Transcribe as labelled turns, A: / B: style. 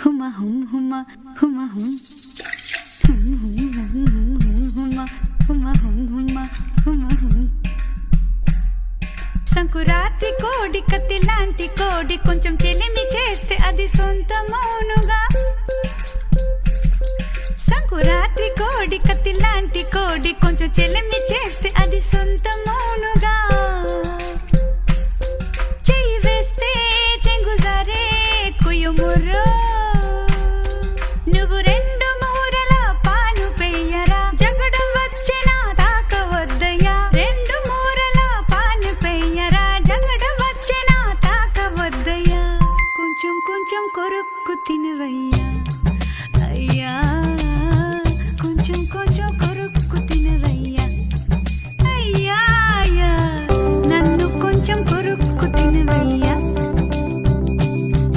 A: హుమా హుమ్ హుమా హుమా హుమ్ హుమా హుమా హుమ్ హుమా హుమా హుమ్. సంకురాత్రి కోడి కత్తి లాంటి కోడి కొంచెం చెలిమి చేస్తే అది సొంతమౌనుగా. సంకురాత్రి కోడి కత్తి లాంటి కోడి కొంచెం చెలిమి చేస్తే అది సొంతమౌనుగా. చెయ్యి వేస్తే చెంగుజారే కుయుముర్రో, నువ్వు రెండు మూరల పాను పెయ్యరా, జగడం వచ్చినా తాకవద్దయ్యా. రెండు మూరల పాను పెయ్యరా, జగడం వచ్చినా తాకవద్దయ్యా. కొంచెం కొంచెం కొరుక్కు తినవయ్యా అయ్యా.